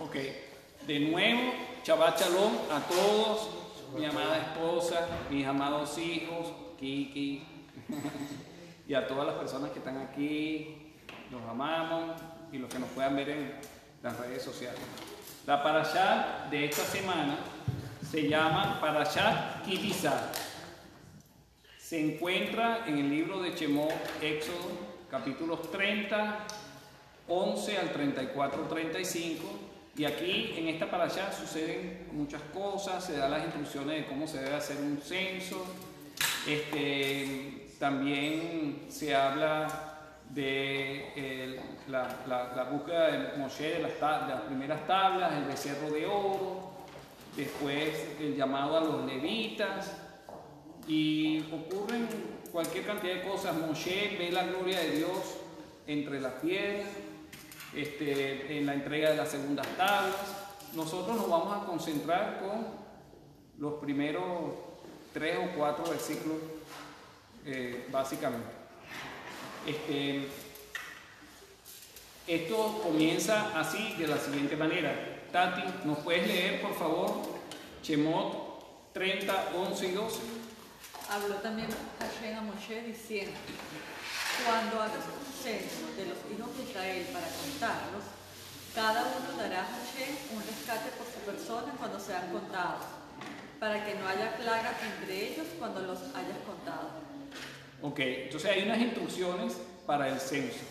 Ok, de nuevo, Shabbat Shalom a todos, mi amada esposa, mis amados hijos, Kiki, y a todas las personas que están aquí, los amamos, y los que nos puedan ver en las redes sociales. La parashá de esta semana se llama Parashat Ki Tisa. Se encuentra en el libro de Shemot, Éxodo, capítulos 30, 11 al 34, 35. Y aquí en esta parashá suceden muchas cosas, se dan las instrucciones de cómo se debe hacer un censo. También se habla de la búsqueda de Moshe de las primeras tablas, el becerro de oro, después el llamado a los levitas, y ocurren cualquier cantidad de cosas. Moshe ve la gloria de Dios entre las piedras, en la entrega de las segundas tablas. Nosotros nos vamos a concentrar con los primeros 3 o 4 versículos, básicamente. Esto comienza así, de la siguiente manera. Tati, ¿nos puedes leer, por favor, Shemot 30, 11 y 12? Habló también Hashem a Moshe diciendo: cuando hagas un censo de los hijos de Israel para contarlos, cada uno dará a Hashem un rescate por su persona cuando sean contados, para que no haya plaga entre ellos cuando los hayas contado. Ok, entonces hay unas instrucciones para el censo.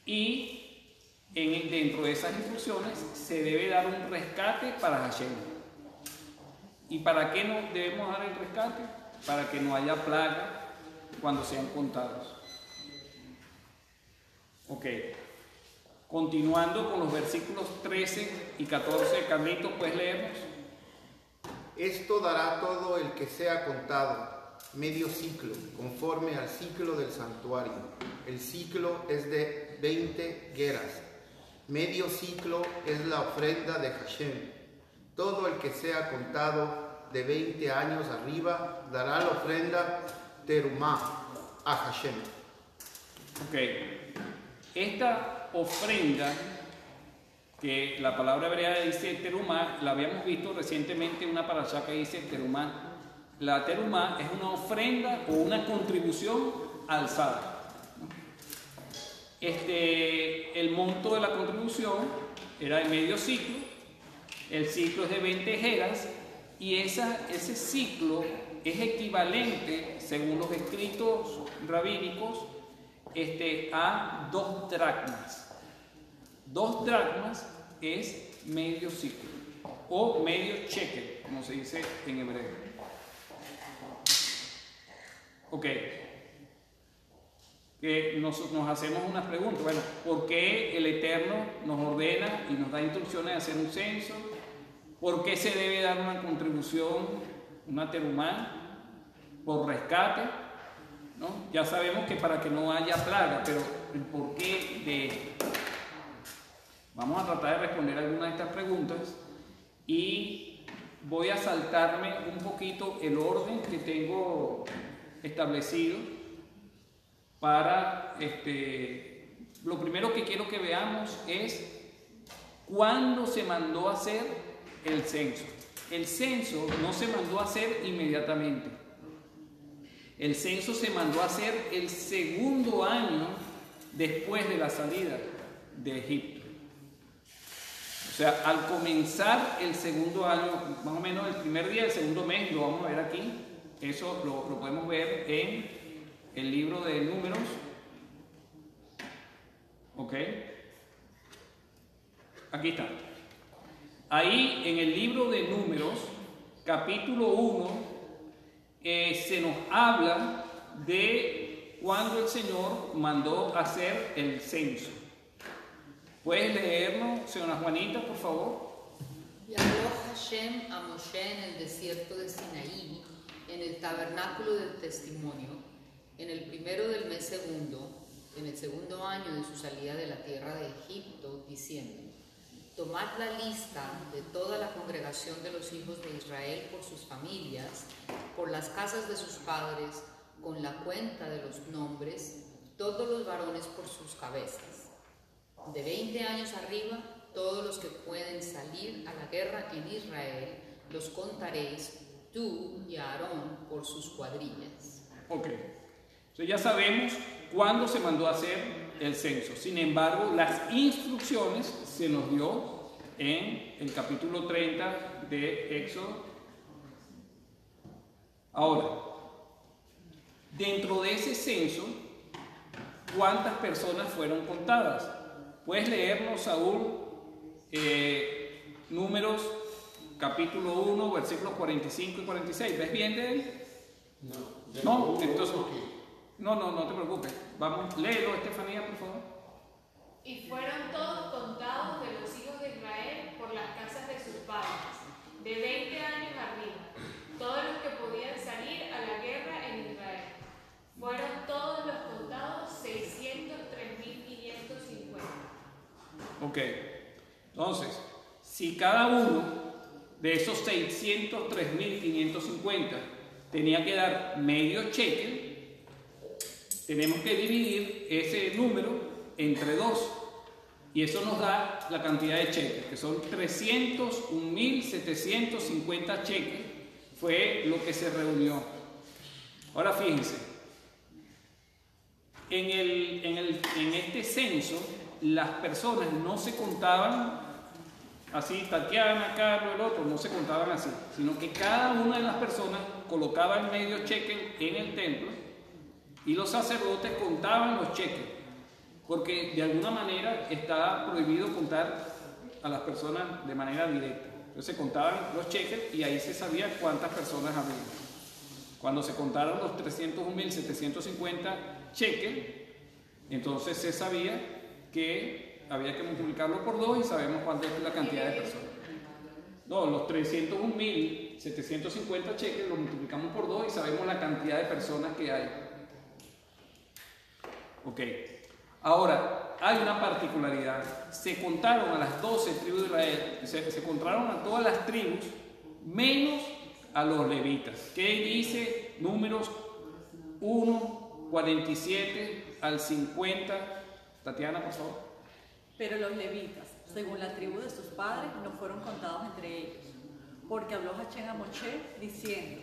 Y dentro de esas instrucciones se debe dar un rescate para Hashem. ¿Y para qué no debemos dar el rescate? Para que no haya plaga cuando sean contados. Ok. Continuando con los versículos 13 y 14, Carlitos, ¿puedes leernos? Esto dará todo el que sea contado, medio ciclo, conforme al ciclo del santuario. El ciclo es de 20 geras. Medio ciclo es la ofrenda de Hashem. Todo el que sea contado de 20 años arriba dará la ofrenda terumá a Hashem. Ok. Esta ofrenda, que la palabra hebrea dice terumá, la habíamos visto recientemente en una parashá que dice terumá. La terumá es una ofrenda o una contribución alzada. El monto de la contribución era de medio ciclo. El ciclo es de 20 geras y ese ciclo es equivalente, según los escritos rabínicos, a 2 dracmas. 2 dracmas es medio ciclo o medio shekel, como se dice en hebreo. Ok. Que nos hacemos unas preguntas. Bueno, ¿por qué el Eterno nos ordena y nos da instrucciones de hacer un censo? ¿Por qué se debe dar una contribución, una terumá, por rescate? ¿No? Ya sabemos que para que no haya plaga, pero el porqué de esto. Vamos a tratar de responder algunas de estas preguntas y voy a saltarme un poquito el orden que tengo establecido para lo primero que quiero que veamos es cuándo se mandó a hacer el censo. El censo no se mandó a hacer inmediatamente. El censo se mandó a hacer el segundo año después de la salida de Egipto. O sea, al comenzar el segundo año, más o menos el primer día del segundo mes, lo vamos a ver aquí. Eso lo podemos ver en el libro de Números. Ok. Aquí está. Ahí en el libro de Números, capítulo 1, se nos habla de cuando el Señor mandó hacer el censo. ¿Puedes leernos, señora Juanita, por favor? Y habló Hashem a Moshe en el desierto de Sinaí, en el tabernáculo del testimonio, en el primero del mes segundo, en el segundo año de su salida de la tierra de Egipto, diciendo: tomad la lista de toda la congregación de los hijos de Israel por sus familias, por las casas de sus padres, con la cuenta de los nombres, todos los varones por sus cabezas. De 20 años arriba, todos los que pueden salir a la guerra en Israel, los contaréis tú y Aarón por sus cuadrillas. Ok. Entonces ya sabemos cuándo se mandó a hacer el censo. Sin embargo, las instrucciones se nos dio en el capítulo 30 de Éxodo. Ahora, dentro de ese censo, ¿cuántas personas fueron contadas? Puedes leernos, Saúl, Números, capítulo 1, versículos 45 y 46. ¿Ves bien de él? No, entonces, no te preocupes. Vamos, léelo, Estefanía, por favor. Y fueron todos contados de los hijos de Israel por las casas de sus padres, de 20 años arriba, todos los que podían salir a la guerra en Israel. Fueron todos los contados 603.550. Ok, entonces, si cada uno de esos 603.550 tenía que dar medio shekel, tenemos que dividir ese número entre 2. Y eso nos da la cantidad de cheques, que son 301.750 cheques, fue lo que se reunió. Ahora fíjense, en este censo, las personas no se contaban así, Tatiana, Carlos, el otro, no se contaban así, sino que cada una de las personas colocaba el medio cheque en el templo y los sacerdotes contaban los cheques, porque de alguna manera está prohibido contar a las personas de manera directa. Entonces se contaban los cheques y ahí se sabía cuántas personas había. Cuando se contaron los 301.750 cheques, entonces se sabía que había que multiplicarlo por 2 y sabemos cuánto es la cantidad de personas. No, los 301.750 cheques los multiplicamos por 2 y sabemos la cantidad de personas que hay. Ok. Ahora, hay una particularidad. Se contaron a las 12 tribus de Israel, se contaron a todas las tribus, menos a los levitas. ¿Qué dice Números 1, 47 al 50? Tatiana, por favor. Pero los levitas, según la tribu de sus padres, no fueron contados entre ellos, porque habló Hashem a Moshe diciendo: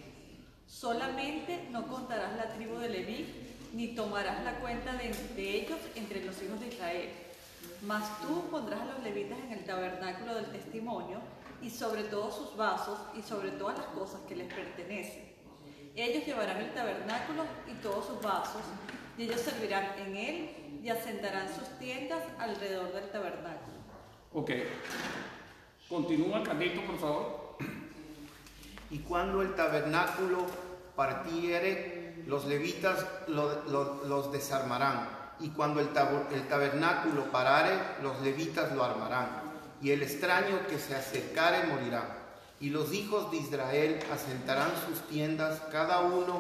solamente no contarás la tribu de Leví, ni tomarás la cuenta de ellos entre los hijos de Israel. Mas tú pondrás a los levitas en el tabernáculo del testimonio, y sobre todos sus vasos, y sobre todas las cosas que les pertenecen. Ellos llevarán el tabernáculo y todos sus vasos, y ellos servirán en él, y asentarán sus tiendas alrededor del tabernáculo. Ok. Continúa, Carlito, por favor. Y cuando el tabernáculo partiere, los levitas los desarmarán. Y cuando el tabernáculo parare, los levitas lo armarán. Y el extraño que se acercare morirá. Y los hijos de Israel asentarán sus tiendas, cada uno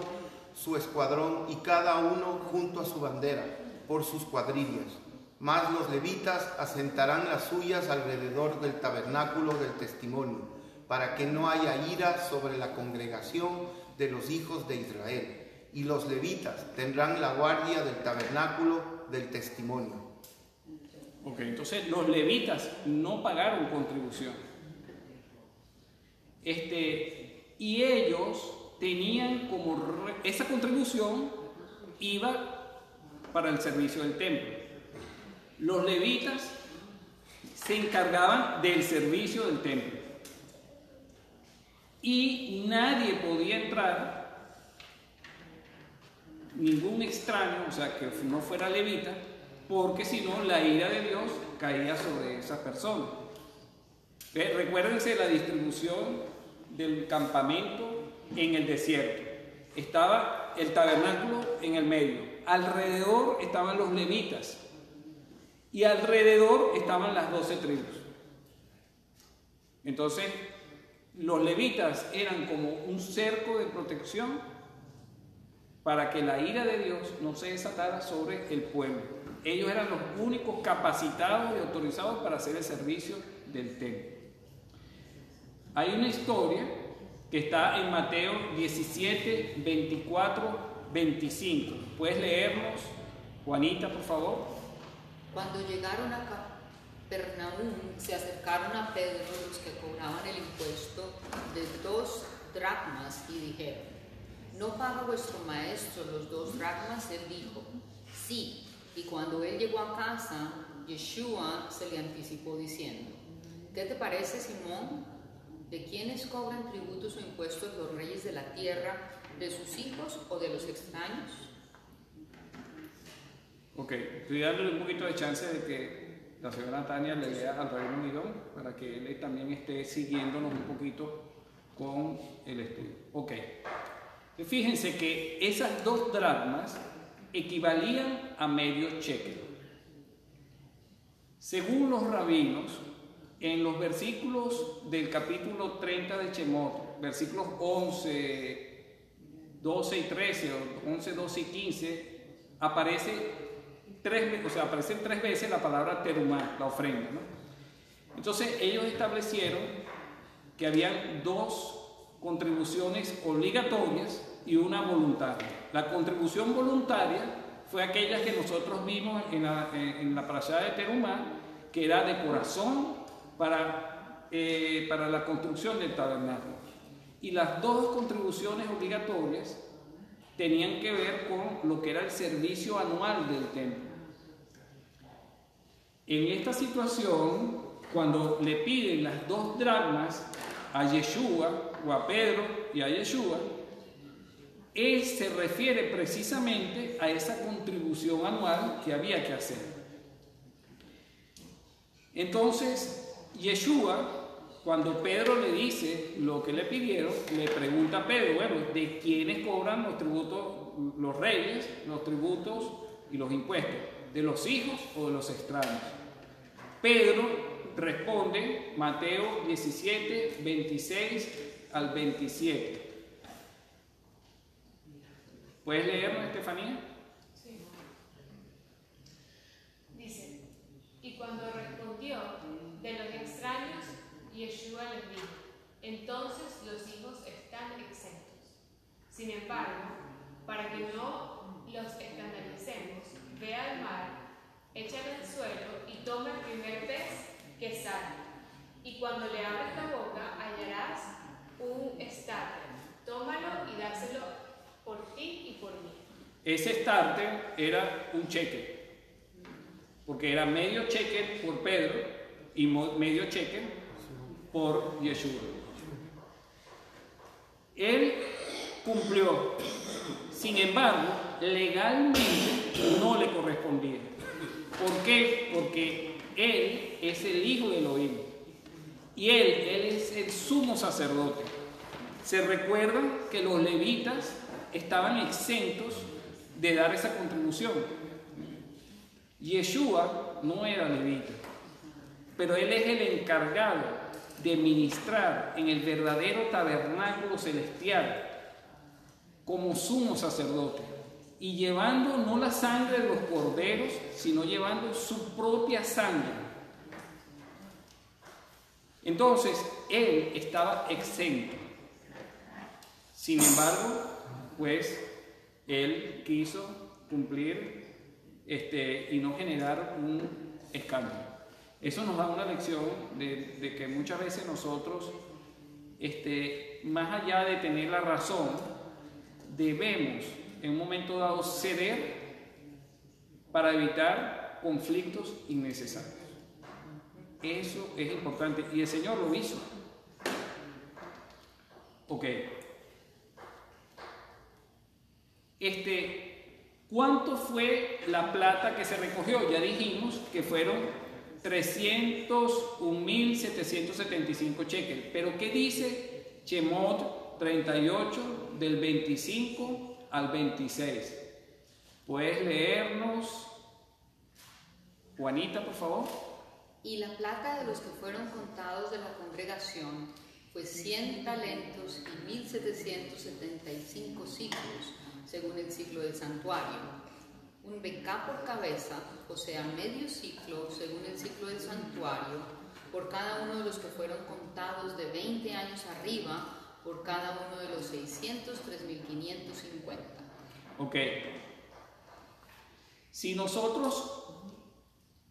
su escuadrón y cada uno junto a su bandera, por sus cuadrillas. Mas los levitas asentarán las suyas alrededor del tabernáculo del testimonio, para que no haya ira sobre la congregación de los hijos de Israel. Y los levitas tendrán la guardia del tabernáculo del testimonio. Ok, entonces los levitas no pagaron contribución. Y ellos tenían como esa contribución iba para el servicio del templo. Los levitas se encargaban del servicio del templo y nadie podía entrar, ningún extraño, o sea, que no fuera levita, porque si no la ira de Dios caía sobre esas personas. Recuérdense la distribución del campamento en el desierto. Estaba el tabernáculo en el medio, alrededor estaban los levitas y alrededor estaban las 12 tribus. Entonces los levitas eran como un cerco de protección para que la ira de Dios no se desatara sobre el pueblo. Ellos eran los únicos capacitados y autorizados para hacer el servicio del templo. Hay una historia que está en Mateo 17, 24, 25. ¿Puedes leernos, Juanita, por favor? Cuando llegaron Capernaum se acercaron a Pedro los que cobraban el impuesto de 2 dracmas y dijeron: ¿no paga vuestro maestro los 2 dracmas? Él dijo: sí. Y cuando él llegó a casa, Yeshua se le anticipó diciendo: ¿qué te parece, Simón? ¿De quiénes cobran tributos o impuestos los reyes de la tierra? ¿De sus hijos o de los extraños? Ok, estoy dándole un poquito de chance de que la señora Tania le lea al Rabino Mirón para que él también esté siguiéndonos un poquito con el estudio. Ok, fíjense que esas 2 dracmas equivalían a medio shekel. Según los rabinos, en los versículos del capítulo 30 de Shemot, versículos 11, 12 y 13, o 11, 12 y 15, aparecen 3 veces la palabra terumá, la ofrenda, ¿no? Entonces ellos establecieron que habían 2 contribuciones obligatorias y una voluntaria. La contribución voluntaria fue aquella que nosotros vimos en la parashá de Terumá, que era de corazón para la construcción del tabernáculo. Y las 2 contribuciones obligatorias tenían que ver con lo que era el servicio anual del templo. En esta situación, cuando le piden las 2 dracmas a Yeshua, o a Pedro y a Yeshua, él se refiere precisamente a esa contribución anual que había que hacer. Entonces, Yeshua, cuando Pedro le dice lo que le pidieron, le pregunta a Pedro: bueno, ¿de quiénes cobran los tributos, los reyes, los tributos y los impuestos? ¿De los hijos o de los extraños? Pedro responde, Mateo 17, 26 al 27. ¿Puedes leerlo, Estefanía? Sí. Dice: y cuando respondió: de los extraños, Yeshua les dijo: entonces los hijos están exentos. Sin embargo, para que no los escandalicemos, ve al mar, échale al suelo y toma el primer pez que salga. Y cuando le abras la boca, hallarás un starter. Tómalo y dáselo por ti y por mí. Ese starter era un shekel, porque era medio shekel por Pedro y medio shekel por Yeshua. Él cumplió, sin embargo, legalmente no le correspondía. ¿Por qué? Porque él es el hijo de Elohim y él es el sumo sacerdote. Se recuerda que los levitas estaban exentos de dar esa contribución. Yeshua no era levita, pero él es el encargado de ministrar en el verdadero tabernáculo celestial como sumo sacerdote, y llevando no la sangre de los corderos, sino llevando su propia sangre. Entonces, él estaba exento. Sin embargo, pues, él quiso cumplir y no generar un escándalo. Eso nos da una lección de que muchas veces nosotros, más allá de tener la razón, debemos en un momento dado ceder para evitar conflictos innecesarios. Eso es importante y el Señor lo hizo. Ok. ¿Cuánto fue la plata que se recogió? Ya dijimos que fueron 301.775 shekels. Pero ¿qué dice Shemot 38 del 25 al 26? ¿Puedes leernos, Juanita, por favor? Y la plata de los que fueron contados de la congregación fue 100 talentos y 1.775 ciclos, según el ciclo del santuario. Un becá por cabeza, o sea, medio ciclo, según el ciclo del santuario, por cada uno de los que fueron contados de 20 años arriba, por cada uno de los 603.550. Ok. Si nosotros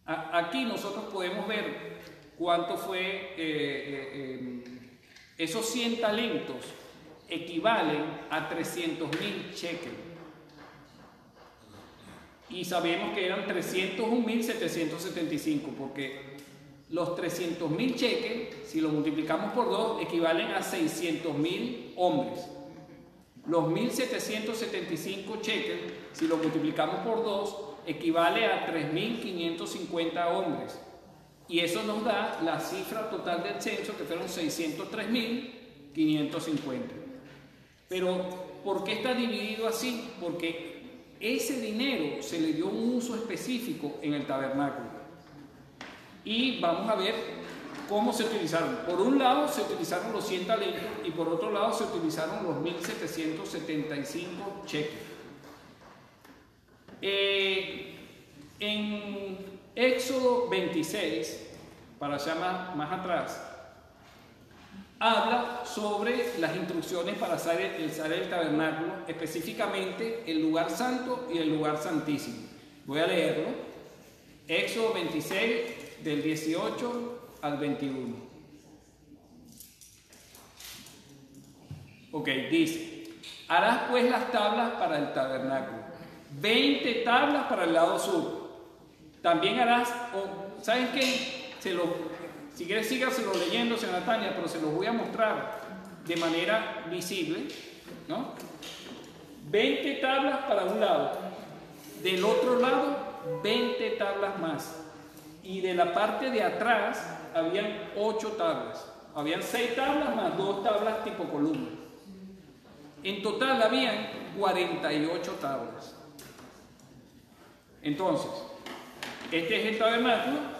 Aquí nosotros podemos ver cuánto fue, esos 100 talentos equivalen a 300.000 shekels. Y sabemos que eran 301.775, porque los 300.000 shekels, si lo multiplicamos por 2, equivalen a 600.000 hombres. Los 1.775 shekels, si lo multiplicamos por 2, equivale a 3.550 hombres. Y eso nos da la cifra total del censo, que fueron 603.550. Pero, ¿por qué está dividido así? Porque ese dinero se le dio un uso específico en el tabernáculo. Y vamos a ver cómo se utilizaron. Por un lado se utilizaron los 100 talentos y por otro lado se utilizaron los 1.775 shekels. En Éxodo 26, para allá más atrás, habla sobre las instrucciones para hacer el tabernáculo, específicamente el lugar santo y el lugar santísimo. Voy a leerlo. Éxodo 26, del 18 al 21. Ok, dice: harás pues las tablas para el tabernáculo, 20 tablas para el lado sur. También harás, ¿saben qué? Si quieres sígaselo leyendo, señora Tania, pero se los voy a mostrar de manera visible, ¿no? 20 tablas para un lado, del otro lado 20 tablas más, y de la parte de atrás habían 8 tablas, habían 6 tablas más 2 tablas tipo columna. En total habían 48 tablas. Entonces, este es el tabernáculo.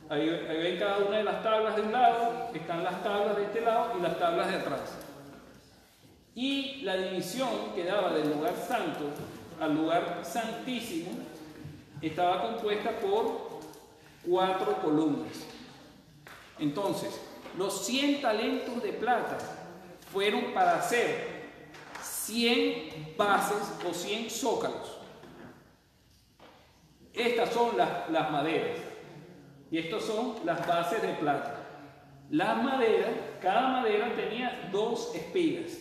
Ahí ven cada una de las tablas de un lado, están las tablas de este lado y las tablas de atrás. Y la división que daba del lugar santo al lugar santísimo estaba compuesta por 4 columnas. Entonces, los 100 talentos de plata fueron para hacer 100 bases o 100 zócalos. Estas son las maderas. Y estas son las bases de plata. Las maderas, cada madera tenía 2 espigas,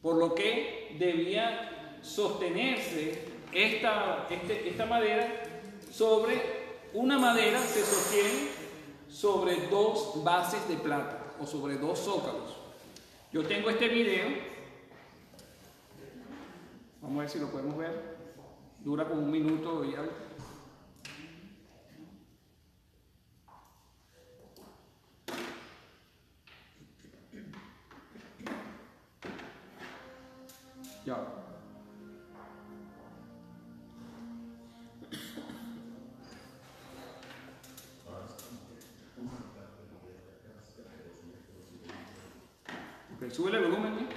por lo que debía sostenerse esta madera sobre una madera, se sostiene sobre 2 bases de plata o sobre 2 zócalos. Yo tengo este video, vamos a ver si lo podemos ver, dura como 1 minuto y algo. Ya. Ok, sube el volumen, ¿eh?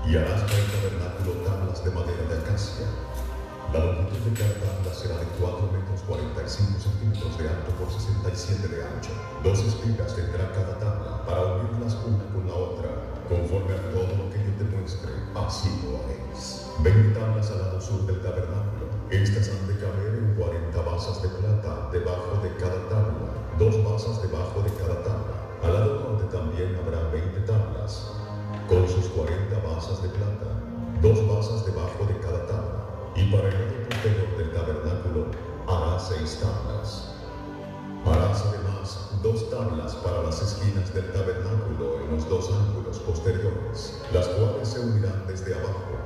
Y harás para el tabernáculo tablas de madera de acacia. La longitud de cada tabla será de 4 metros 45 centímetros de alto por 67 de ancho. 2 espigas tendrá cada tabla para unirlas una con la otra, conforme a todo lo que yo te muestre, así lo haréis. 20 tablas al lado sur del tabernáculo. Estas han de caber en 40 basas de plata debajo de cada tabla, 2 basas debajo de cada tabla. Al lado norte también habrá 20 tablas, con sus 40 basas de plata, 2 basas debajo de cada tabla. Y para el lado posterior del tabernáculo harás 6 tablas. Harás además 2 tablas para las esquinas del tabernáculo en los 2 ángulos posteriores, las cuales se unirán desde abajo,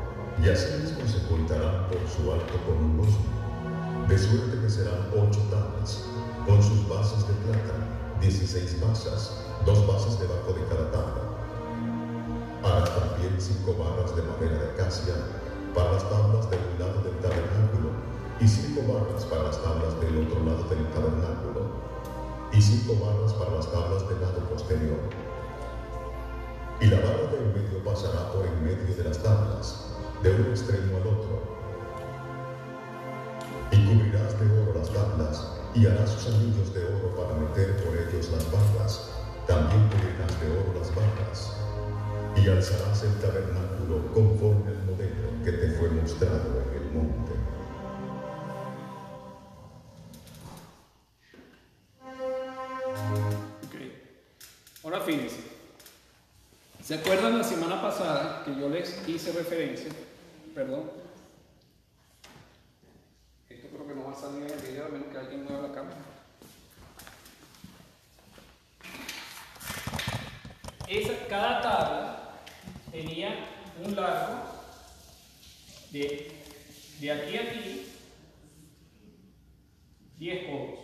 y asimismo se juntarán por su alto con un losno, de suerte que serán 8 tablas, con sus basas de plata, 16 basas, 2 basas debajo de cada tabla. Harás también 5 barras de madera de acacia para las tablas de un lado del tabernáculo, y 5 barras para las tablas del otro lado del tabernáculo, y 5 barras para las tablas del lado posterior. Y la barra de en medio pasará por en medio de las tablas, de un extremo al otro. Y cubrirás de oro las tablas, y harás sus anillos de oro para meter por ellos las barras. También cubrirás de oro las barras. Y alzarás el tabernáculo conforme al modelo que te fue mostrado. postrado en el monte. Ahora fíjense, ¿se acuerdan la semana pasada que yo les hice referencia? Perdón. Esto creo que no va a salir en el video a menos que alguien mueva la cámara. Cada tabla tenía un largo de aquí a aquí 10 codos.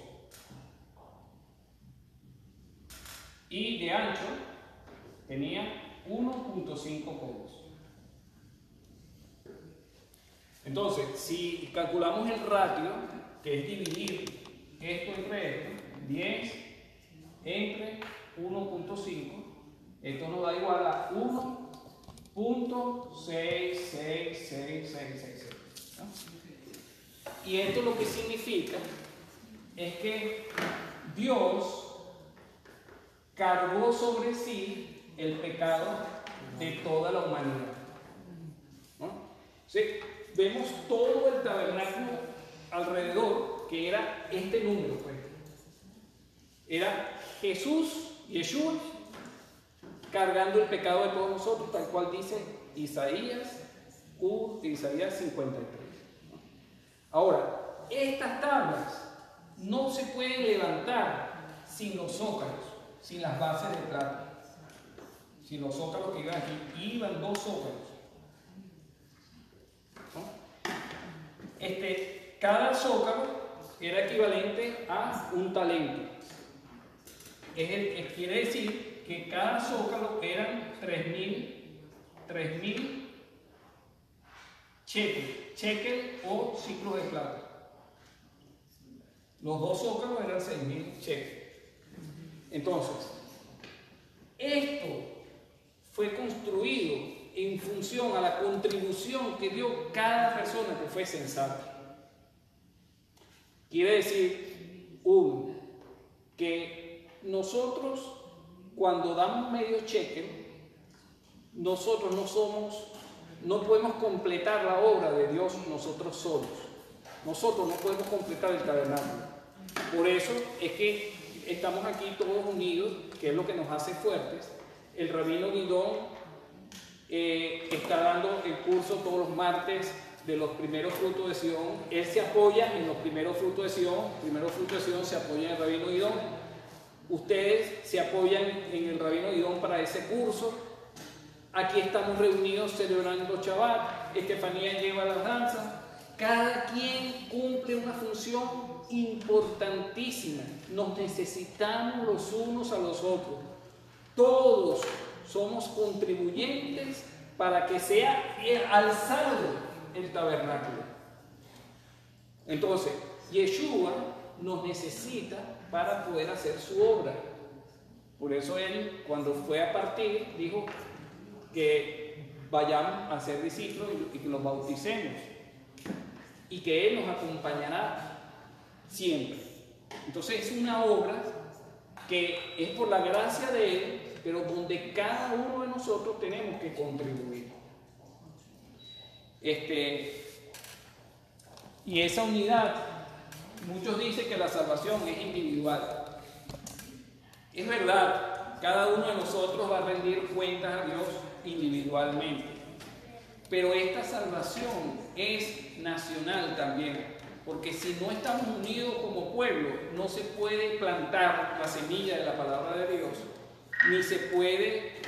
Y de ancho tenía 1.5 codos. Entonces, si calculamos el ratio, que es dividir esto entre esto, 10 entre 1.5, esto nos da igual a 1.66666, ¿no? Y esto lo que significa es que Dios cargó sobre sí el pecado de toda la humanidad, ¿no? ¿Sí? Vemos todo el tabernáculo alrededor, que era este número, pues. Era Jesús, Yeshua, cargando el pecado de todos nosotros, tal cual dice Isaías 53, ¿no? Ahora, estas tablas no se pueden levantar sin los zócalos, sin las bases de plata. Sin los zócalos que iban aquí, iban 2 zócalos, ¿no? Cada zócalo era equivalente a un talento. Quiere decir que cada zócalo eran 3.000 shekel o ciclos de plata. Los 2 zócalos eran 6.000 shekel. Entonces, esto fue construido en función a la contribución que dio cada persona que fue sensata. Quiere decir, que nosotros, cuando damos medio cheque, nosotros no podemos completar la obra de Dios nosotros solos. Nosotros no podemos completar el tabernáculo. Por eso es que estamos aquí todos unidos, que es lo que nos hace fuertes. El rabino Guidón está dando el curso todos los martes de los primeros frutos de Sion. Él se apoya en los primeros frutos de Sion. Primeros frutos de Sion se apoya en el rabino Guidón. Ustedes se apoyan en el rabino Guidón para ese curso. Aquí estamos reunidos celebrando Shabbat. Estefanía lleva las danzas. Cada quien cumple una función importantísima. Nos necesitamos los unos a los otros. Todos somos contribuyentes para que sea alzado el tabernáculo. Entonces, Yeshua nos necesita para poder hacer su obra. Por eso él, cuando fue a partir, dijo que vayamos a ser discípulos y que los bauticemos, y que Él nos acompañará siempre. Entonces es una obra que es por la gracia de Él, pero donde cada uno de nosotros tenemos que contribuir. Y esa unidad, muchos dicen que la salvación es individual. Es verdad, cada uno de nosotros va a rendir cuentas a Dios individualmente. Pero esta salvación es nacional también, porque si no estamos unidos como pueblo, no se puede plantar la semilla de la palabra de Dios, ni se puede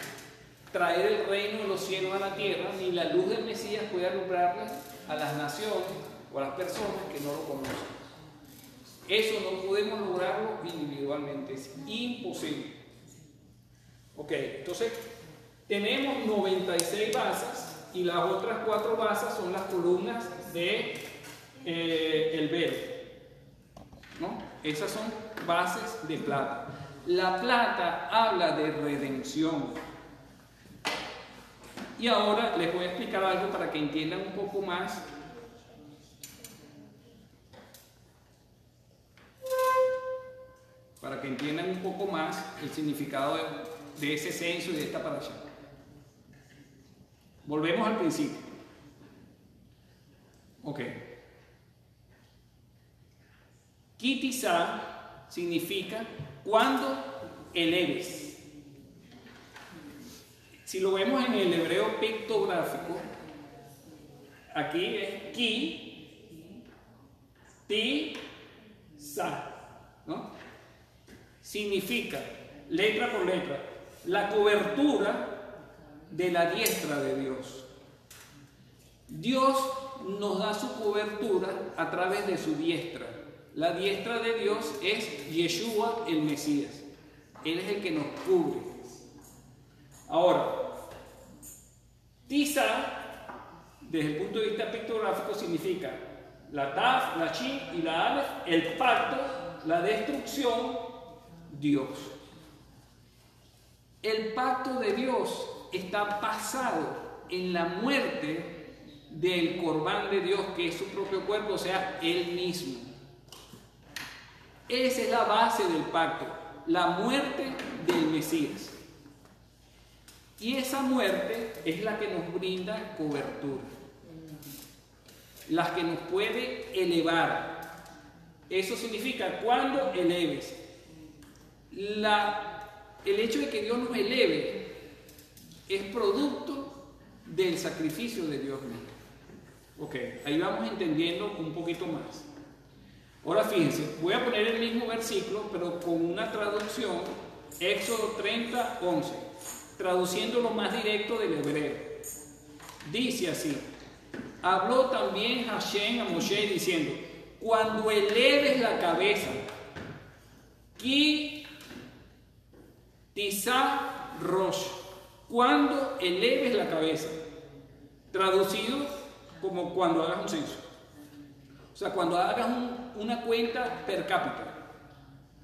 traer el reino de los cielos a la tierra, ni la luz del Mesías puede alumbrarle a las naciones o a las personas que no lo conocen. Eso no podemos lograrlo individualmente, es imposible. Ok, entonces tenemos 96 bases. Y las otras 4 bases son las columnas de el velo, ¿no? Esas son bases de plata. La plata habla de redención. Y ahora les voy a explicar algo para que entiendan un poco más. Para que entiendan un poco más el significado de ese censo y de esta parasha. Volvemos al principio. Kitizá significa cuando eleves. Si lo vemos en el hebreo pictográfico, aquí es ki, ti, sa, ¿no? Significa, letra por letra, la cobertura de la diestra de Dios. Dios nos da su cobertura a través de su diestra. La diestra de Dios es Yeshua el Mesías. Él es el que nos cubre. Ahora, Tisa, desde el punto de vista pictográfico, significa la Taf, la Shin y la Alef, el pacto, la destrucción, Dios. El pacto de Dios está basado en la muerte del Corbán de Dios, que es su propio cuerpo, o sea, Él mismo. Esa es la base del pacto, la muerte del Mesías. Y esa muerte es la que nos brinda cobertura, la que nos puede elevar. Eso significa cuando eleves. El hecho de que Dios nos eleve es producto del sacrificio de Dios mismo. Ok, ahí vamos entendiendo un poquito más. Ahora fíjense, voy a poner el mismo versículo, pero con una traducción, Éxodo 30, 11, traduciendo lo más directo del hebreo. Dice así: habló también Hashem a Moshe diciendo, cuando eleves la cabeza, ki tisa rosh, cuando eleves la cabeza, traducido como cuando hagas un censo. O sea, cuando hagas una cuenta per cápita,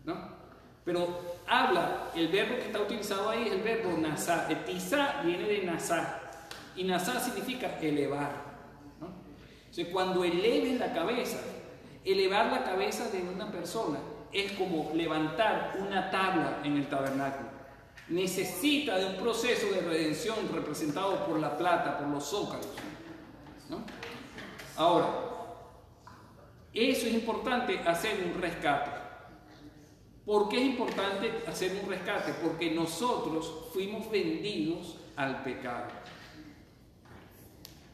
¿no? Pero habla, el verbo que está utilizado ahí es el verbo nasá. Tizá viene de nasá, y nasá significa elevar, ¿no? O sea, cuando eleves la cabeza, elevar la cabeza de una persona es como levantar una tabla en el tabernáculo. Necesita de un proceso de redención representado por la plata, por los zócalos, ¿no? Ahora, eso es importante, hacer un rescate. ¿Por qué es importante hacer un rescate? Porque nosotros fuimos vendidos al pecado.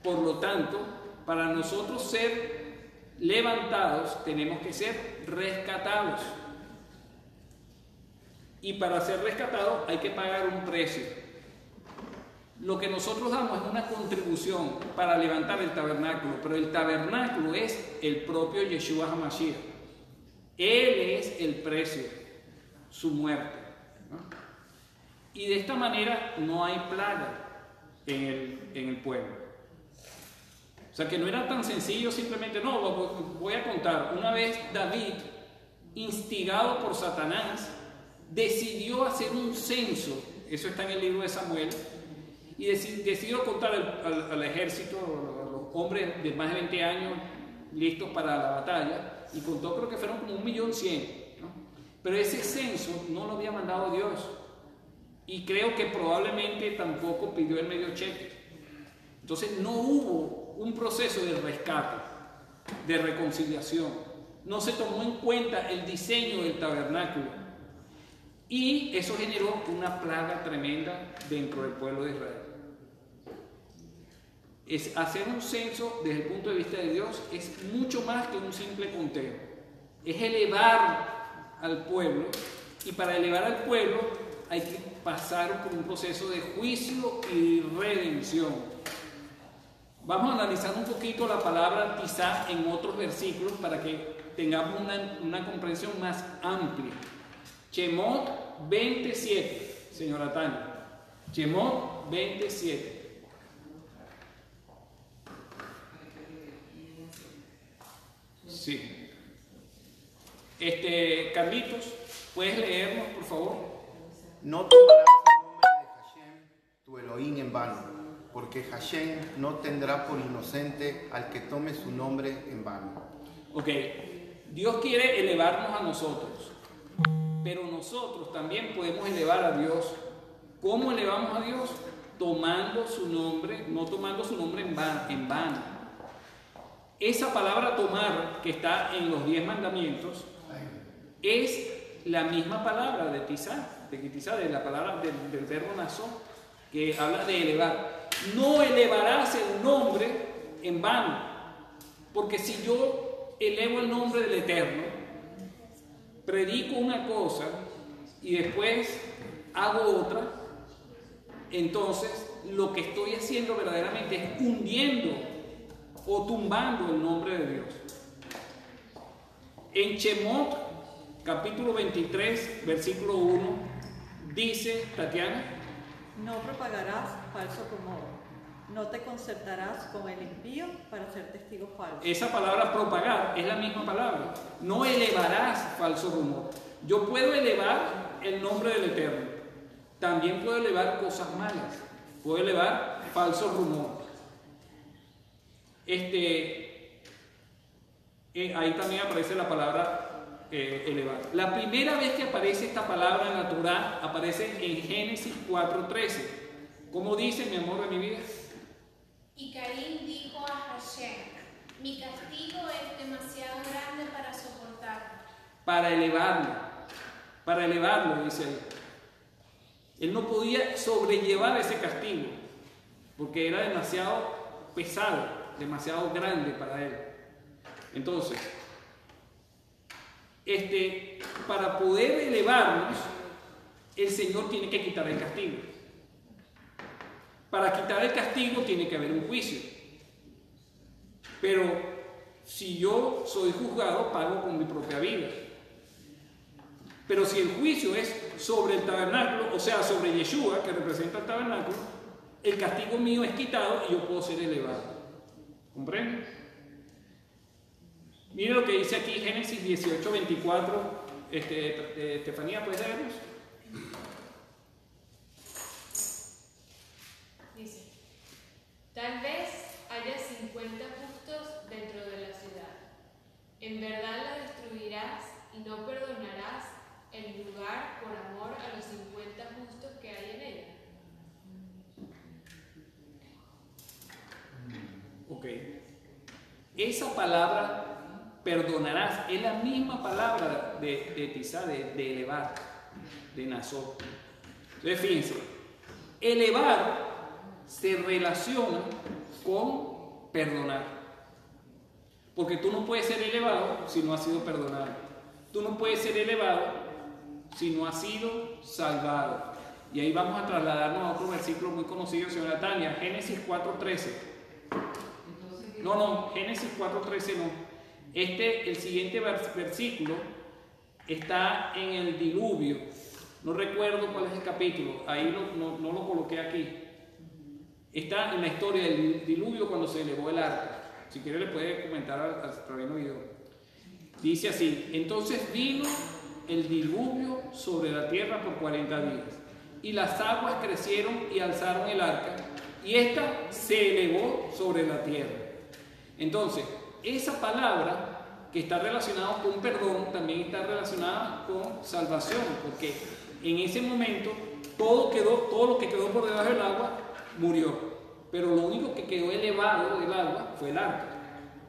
Por lo tanto, para nosotros ser levantados, tenemos que ser rescatados. Y para ser rescatados hay que pagar un precio. Lo que nosotros damos es una contribución para levantar el tabernáculo, pero el tabernáculo es el propio Yeshua HaMashiach. Él es el precio, su muerte, ¿no? Y de esta manera no hay plaga en el pueblo. O sea que no era tan sencillo simplemente, no, voy a contar. Una vez David, instigado por Satanás, decidió hacer un censo, eso está en el libro de Samuel, y decidió contar al ejército, a los hombres de más de 20 años listos para la batalla, y contó, creo que fueron como 1.100.000, ¿no? Pero ese censo no lo había mandado Dios, y creo que probablemente tampoco pidió el medio cheque. Entonces no hubo un proceso de rescate, de reconciliación, no se tomó en cuenta el diseño del tabernáculo, y eso generó una plaga tremenda dentro del pueblo de Israel. Hacer un censo desde el punto de vista de Dios es mucho más que un simple conteo. Es elevar al pueblo, y para elevar al pueblo hay que pasar por un proceso de juicio y redención. Vamos a analizar un poquito la palabra tizá en otros versículos para que tengamos una comprensión más amplia. Shemot 27, señora Tania. Shemot 27. Sí. Carlitos, ¿puedes leernos, por favor? No tomarás el nombre de Hashem, tu Elohim, en vano, porque Hashem no tendrá por inocente al que tome su nombre en vano. Ok, Dios quiere elevarnos a nosotros, pero nosotros también podemos elevar a Dios. ¿Cómo elevamos a Dios? Tomando su nombre, no tomando su nombre en vano. Esa palabra tomar, que está en los 10 mandamientos, es la misma palabra de tizá, de la palabra del verbo nazó, que habla de elevar. No elevarás el nombre en vano, porque si yo elevo el nombre del Eterno, predico una cosa y después hago otra, entonces lo que estoy haciendo verdaderamente es hundiendo o tumbando el nombre de Dios. En Shemot, capítulo 23, versículo 1, dice, Tatiana: no propagarás falso rumor, no te concertarás con el impío para ser testigo falso. Esa palabra propagar es la misma palabra. No elevarás falso rumor. Yo puedo elevar el nombre del Eterno. También puedo elevar cosas malas. Puedo elevar falso rumor. Ahí también aparece la palabra elevar. La primera vez que aparece esta palabra en la Torá aparece en Génesis 4:13. ¿Cómo dice, mi amor de mi vida? Y Caín dijo a Hashem: mi castigo es demasiado grande para soportarlo. Para elevarlo, dice él. Él no podía sobrellevar ese castigo, porque era demasiado pesado, demasiado grande para él. Entonces, para poder elevarnos, el Señor tiene que quitar el castigo. Para quitar el castigo tiene que haber un juicio. Pero si yo soy juzgado, pago con mi propia vida. Pero si el juicio es sobre el tabernáculo, o sea, sobre Yeshua, que representa el tabernáculo, el castigo mío es quitado y yo puedo ser elevado. ¿Comprenden? Mira lo que dice aquí Génesis 18:24. Estefanía, ¿puedes leernos? Dice: tal vez haya 50 justos dentro de la ciudad. En verdad la destruirás y no perdonarás el lugar por amor a los 50 justos que hay en ella. Ok. Esa palabra perdonarás es la misma palabra de tizá, de elevar, de nazó. Entonces fíjense, elevar se relaciona con perdonar, porque tú no puedes ser elevado si no has sido perdonado. Tú no puedes ser elevado si no has sido salvado. Y ahí vamos a trasladarnos a otro versículo muy conocido, señora Tania, Génesis 4:13. No, Génesis 4:13 no. El siguiente versículo está en el diluvio. No recuerdo cuál es el capítulo, ahí no lo coloqué aquí. Está en la historia del diluvio cuando se elevó el arca. Si quiere le puede comentar al rabino video. Dice así: entonces vino el diluvio sobre la tierra por 40 días, y las aguas crecieron y alzaron el arca, y ésta se elevó sobre la tierra. Entonces, esa palabra que está relacionada con perdón también está relacionada con salvación, porque en ese momento todo lo que quedó por debajo del agua murió, pero lo único que quedó elevado del agua fue el arca.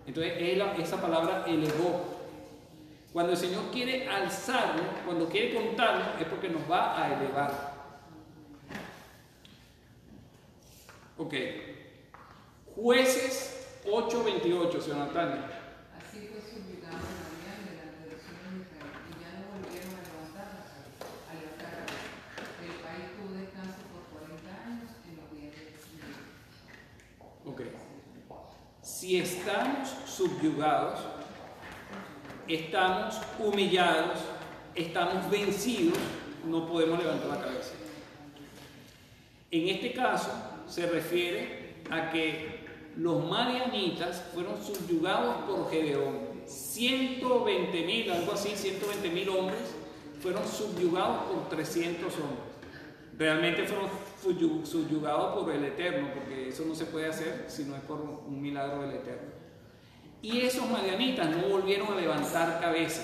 Entonces esa palabra elevó. Cuando el Señor quiere alzarnos, cuando quiere contarnos, es porque nos va a elevar. Ok. Jueces 8:28, señor Natalia. Así fue subjugado Madián delante de los hijos de Israel, y ya no volvieron a levantar la cabeza. El país tuvo descanso por 40 años en los días de Israel. Ok. Si estamos subyugados, estamos humillados, estamos vencidos, no podemos levantar la cabeza. En este caso se refiere a que los madianitas fueron subyugados por Gedeón. 120,000, algo así, 120,000 hombres fueron subyugados por 300 hombres. Realmente fueron subyugados por el Eterno, porque eso no se puede hacer si no es por un milagro del Eterno. Y esos madianitas no volvieron a levantar cabeza.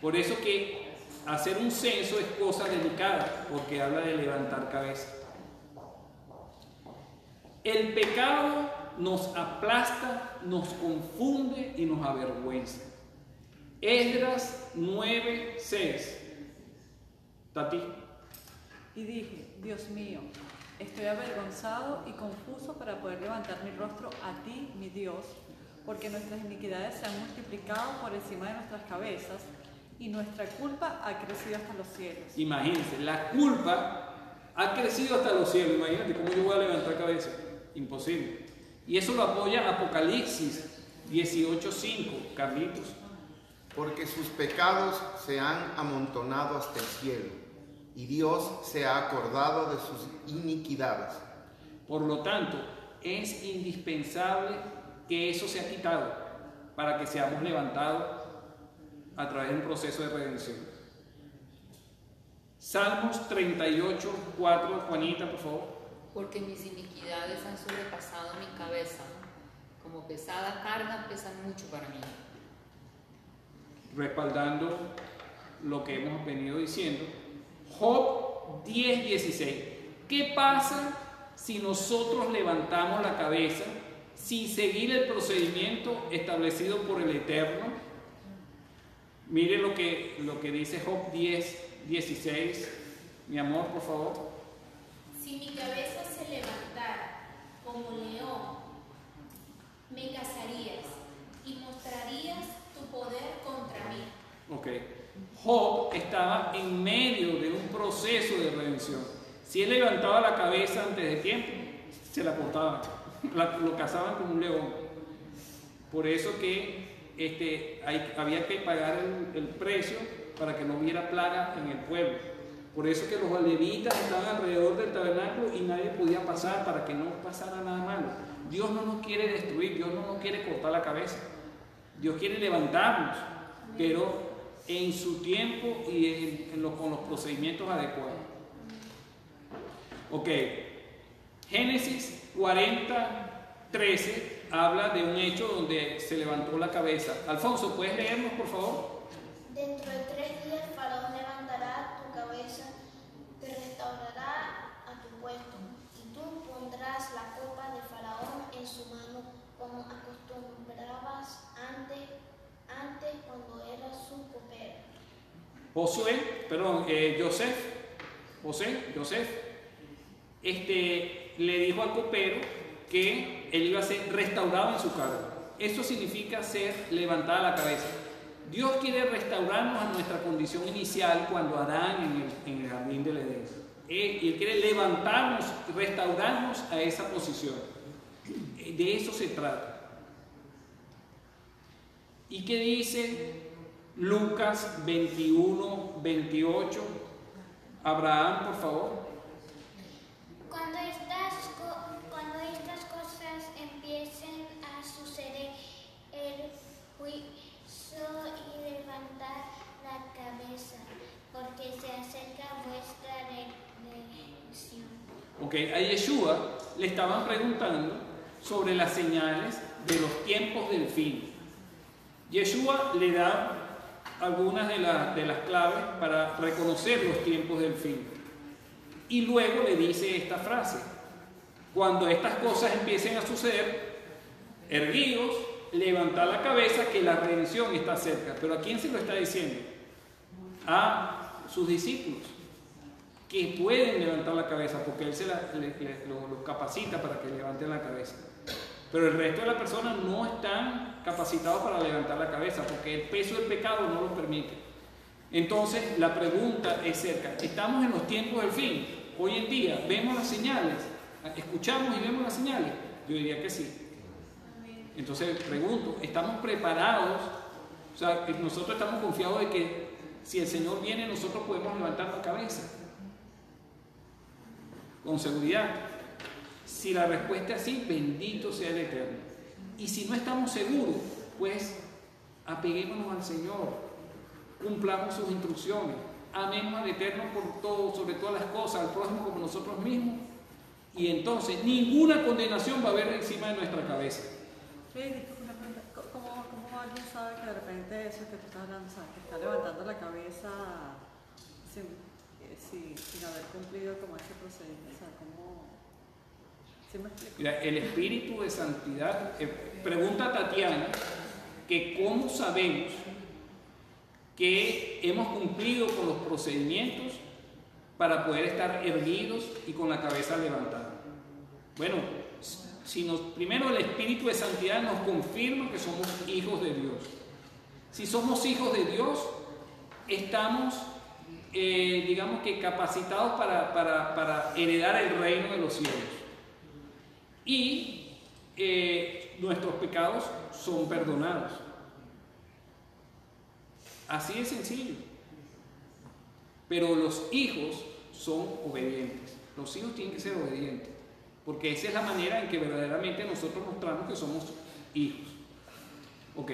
Por eso que hacer un censo es cosa delicada, porque habla de levantar cabeza. El pecado nos aplasta, nos confunde y nos avergüenza. Esdras 9:6. Tati. Y dije, Dios mío, estoy avergonzado y confuso para poder levantar mi rostro a ti, mi Dios, porque nuestras iniquidades se han multiplicado por encima de nuestras cabezas y nuestra culpa ha crecido hasta los cielos. Imagínense, la culpa ha crecido hasta los cielos. Imagínate cómo yo voy a levantar cabeza. Imposible. Y eso lo apoya Apocalipsis 18:5, Carlitos. Porque sus pecados se han amontonado hasta el cielo, y Dios se ha acordado de sus iniquidades. Por lo tanto, es indispensable que eso sea quitado para que seamos levantados a través de un proceso de redención. Salmos 38:4, Juanita, por favor. Porque mis iniquidades han sobrepasado mi cabeza, como pesada carga pesan mucho para mí. Respaldando lo que hemos venido diciendo, Job 10:16. ¿Qué pasa si nosotros levantamos la cabeza sin seguir el procedimiento establecido por el Eterno? Mire lo que dice Job 10:16. Mi amor, por favor. Si mi cabeza se levantara como león, me cazarías y mostrarías tu poder contra mí. Ok. Job estaba en medio de un proceso de redención. Si él levantaba la cabeza antes de tiempo, se la cortaban, lo cazaban como un león. Por eso que había que pagar el precio para que no hubiera plaga en el pueblo. Por eso que los levitas estaban alrededor del tabernáculo y nadie podía pasar para que no pasara nada malo. Dios no nos quiere destruir, Dios no nos quiere cortar la cabeza. Dios quiere levantarnos, pero en su tiempo y con los procedimientos adecuados. Ok, Génesis 40:13 habla de un hecho donde se levantó la cabeza. Alfonso, ¿puedes leernos, por favor? Dentro de 3 días Faraón levantará tu cabeza, te restaurará a tu puesto, y tú pondrás la copa de Faraón en su mano, como acostumbrabas antes cuando eras su copero. Joseph, le dijo al copero que él iba a ser restaurado en su cargo. Eso significa ser levantada la cabeza. Dios quiere restaurarnos a nuestra condición inicial cuando Adán en el jardín del Edén. Y Él quiere levantarnos, restaurarnos a esa posición. De eso se trata. ¿Y qué dice Lucas 21:28? Abraham, por favor. Cuando estas cosas empiecen a suceder, el juicio y levantar la cabeza, porque se acerca vuestra redención. Ok, a Yeshua le estaban preguntando sobre las señales de los tiempos del fin. Yeshua le da algunas de las claves para reconocer los tiempos del fin. Y luego le dice esta frase: cuando estas cosas empiecen a suceder, erguíos, levantad la cabeza, que la redención está cerca. ¿Pero a quién se lo está diciendo? A sus discípulos, que pueden levantar la cabeza, porque Él los capacita para que levanten la cabeza. Pero el resto de las personas no están capacitados para levantar la cabeza, porque el peso del pecado no lo permite. Entonces, la pregunta es cerca. ¿Estamos en los tiempos del fin? Hoy en día, ¿vemos las señales? ¿Escuchamos y vemos las señales? Yo diría que sí. Entonces, pregunto, ¿estamos preparados? O sea, nosotros estamos confiados de que si el Señor viene, nosotros podemos levantar la cabeza con seguridad. Si la respuesta es sí, bendito sea el Eterno. Y si no estamos seguros, pues apeguémonos al Señor, cumplamos sus instrucciones, amemos al Eterno por todo, sobre todas las cosas, al prójimo como nosotros mismos, y entonces ninguna condenación va a haber encima de nuestra cabeza. ¿Cómo alguien sabe que de repente eso que tú estás hablando, o sea, que está levantando la cabeza sin haber cumplido como ese procedimiento? O sea, ¿cómo? ¿Sí me explico? Mira, el espíritu de santidad, pregunta a Tatiana, que cómo sabemos que hemos cumplido con los procedimientos para poder estar erguidos y con la cabeza levantada. Bueno, primero el Espíritu de Santidad nos confirma que somos hijos de Dios. Si somos hijos de Dios, estamos, digamos que capacitados para heredar el reino de los cielos. Y nuestros pecados son perdonados. Así de sencillo. Pero los hijos son obedientes. Los hijos tienen que ser obedientes. Porque esa es la manera en que verdaderamente nosotros mostramos que somos hijos. Ok.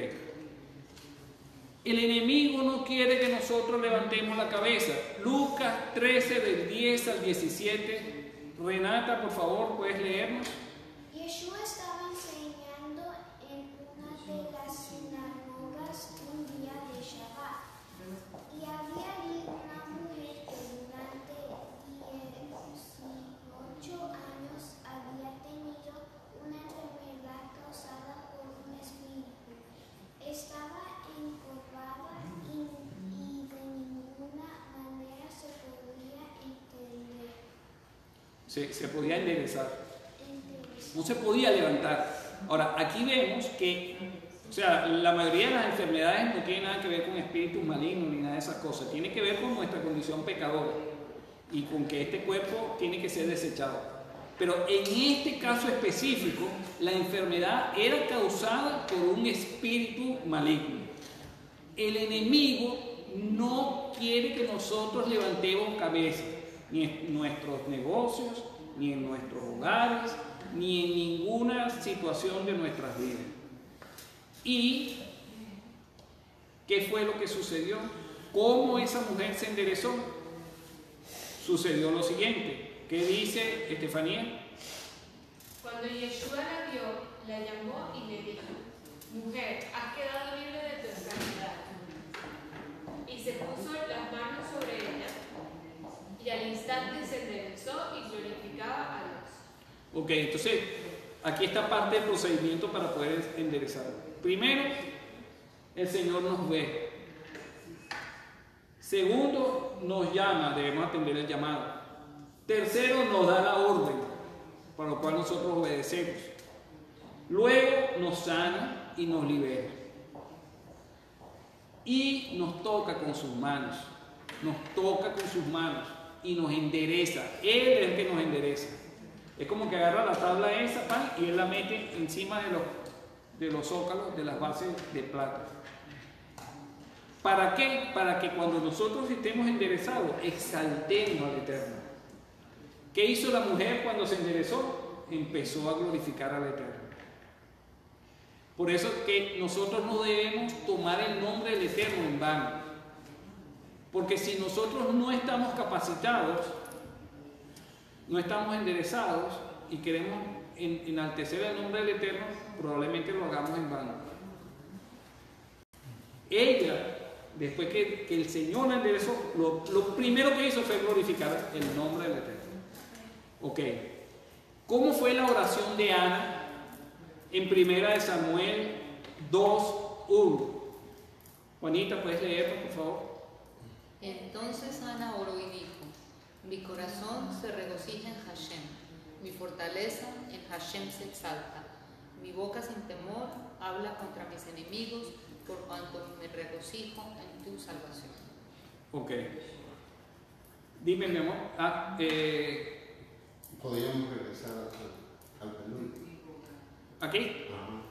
El enemigo no quiere que nosotros levantemos la cabeza. Lucas 13, del 10 al 17. Renata, por favor, ¿puedes leernos? Yeshua estaba enseñando en una de las sinagogas un día de Shabbat. Y había allí una mujer que durante 18 años había tenido una enfermedad causada por un espíritu. Estaba encorvada y de ninguna manera se podía entender. Se podía enderezar. No se podía levantar. Ahora, aquí vemos que, o sea, la mayoría de las enfermedades no tienen nada que ver con espíritus malignos ni nada de esas cosas. Tiene que ver con nuestra condición pecadora y con que este cuerpo tiene que ser desechado. Pero en este caso específico, la enfermedad era causada por un espíritu maligno. El enemigo no quiere que nosotros levantemos cabeza, ni en nuestros negocios, ni en nuestros hogares, ni en ninguna situación de nuestras vidas. ¿Y qué fue lo que sucedió? ¿Cómo esa mujer se enderezó? Sucedió lo siguiente. ¿Qué dice Estefanía? Cuando Yeshua la vio, la llamó y le dijo: Mujer, has quedado libre de tu enfermedad. Y se puso las manos sobre ella, y al instante se enderezó y glorificaba a Dios. Ok, entonces aquí está parte del procedimiento para poder enderezar. Primero, el Señor nos ve. Segundo, nos llama, debemos atender el llamado. Tercero, nos da la orden, para lo cual nosotros obedecemos. Luego nos sana y nos libera. Y nos toca con sus manos. Nos toca con sus manos y nos endereza. Él es el que nos endereza. Es como que agarra la tabla esa, pan, y él la mete encima de los zócalos, de las bases de plata. ¿Para qué? Para que cuando nosotros estemos enderezados, exaltemos al Eterno. ¿Qué hizo la mujer cuando se enderezó? Empezó a glorificar al Eterno. Por eso que nosotros no debemos tomar el nombre del Eterno en vano. Porque si nosotros no estamos capacitados, no estamos enderezados y queremos enaltecer el nombre del Eterno, probablemente lo hagamos en vano. Ella, después que el Señor la enderezó, lo primero que hizo fue glorificar el nombre del Eterno. Ok. ¿Cómo fue la oración de Ana en 1 Samuel 2:1? Juanita, ¿puedes leerlo, por favor? Entonces Ana oró y dijo: Mi corazón se regocija en Hashem, mi fortaleza en Hashem se exalta. Mi boca sin temor habla contra mis enemigos, por cuanto me regocijo en tu salvación. Ok. Dime, mi amor. Podríamos regresar al penúltimo. ¿Aquí? Ajá.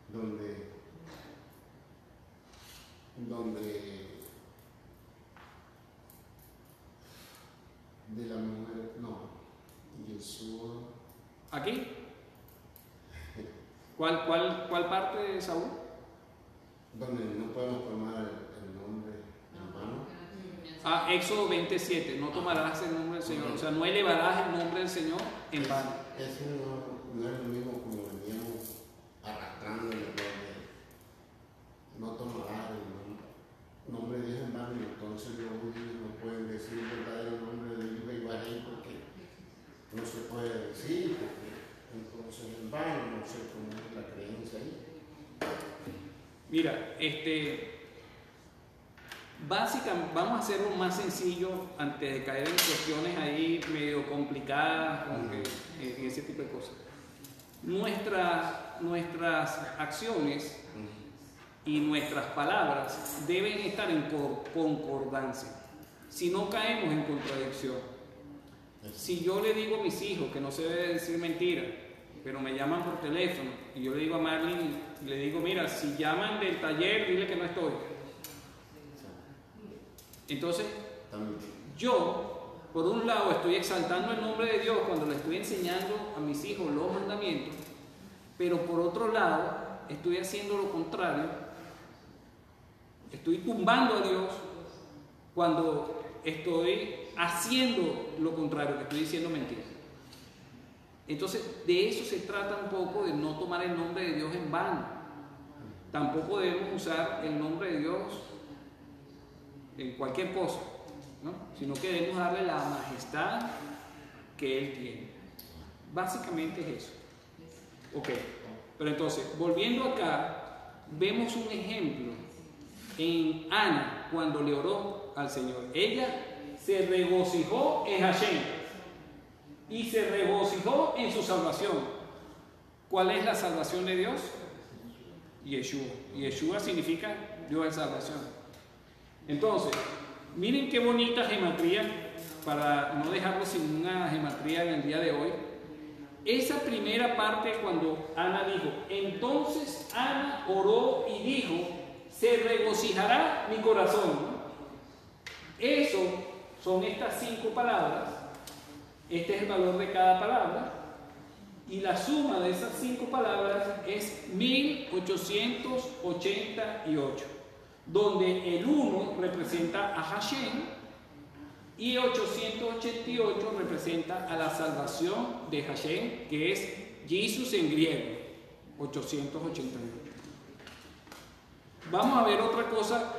Donde de la mujer, no, Yeshua. ¿Aquí? ¿Cuál parte de Saúl? Donde no podemos tomar el nombre hermano. Éxodo 27, no tomarás el nombre del Señor, o sea, no elevarás el nombre del Señor en vano. Eso no es lo mismo como veníamos arrastrando el nombre. No tomarás el nombre de Dios en vano, y entonces los judíos no pueden decir el verdadero nombre de Dios Ibrahim porque no se puede decir, porque entonces en vano, no sé cómo es la creencia ahí. Mira, Básicamente, vamos a hacerlo más sencillo antes de caer en cuestiones ahí medio complicadas, como que, ese tipo de cosas. Nuestras acciones y nuestras palabras deben estar en concordancia, si no caemos en contradicción. Si yo le digo a mis hijos que no se debe decir mentira, pero me llaman por teléfono y yo le digo a Marlene, le digo, mira, si llaman del taller, dile que no estoy. Entonces, yo, por un lado, estoy exaltando el nombre de Dios cuando le estoy enseñando a mis hijos los mandamientos, pero por otro lado, estoy haciendo lo contrario, estoy tumbando a Dios cuando estoy haciendo lo contrario, que estoy diciendo mentiras. Entonces, de eso se trata un poco, de no tomar el nombre de Dios en vano. Tampoco debemos usar el nombre de Dios en cualquier cosa, ¿no? Sino que debemos darle la majestad que Él tiene. Básicamente es eso. Ok, pero entonces, volviendo acá, vemos un ejemplo en Ana cuando le oró al Señor. Ella se regocijó en Hashem y se regocijó en su salvación. ¿Cuál es la salvación de Dios? Yeshua. Yeshua significa Dios es salvación. Entonces, miren qué bonita gematría, para no dejarlo sin una gematría en el día de hoy. Esa primera parte cuando Ana dijo, entonces Ana oró y dijo, se regocijará mi corazón, ¿no? Eso son estas 5 palabras, este es el valor de cada palabra, y la suma de esas 5 palabras es 1888, donde el 1 representa a Hashem y 888 representa a la salvación de Hashem, que es Jesús en griego, 888. Vamos a ver otra cosa,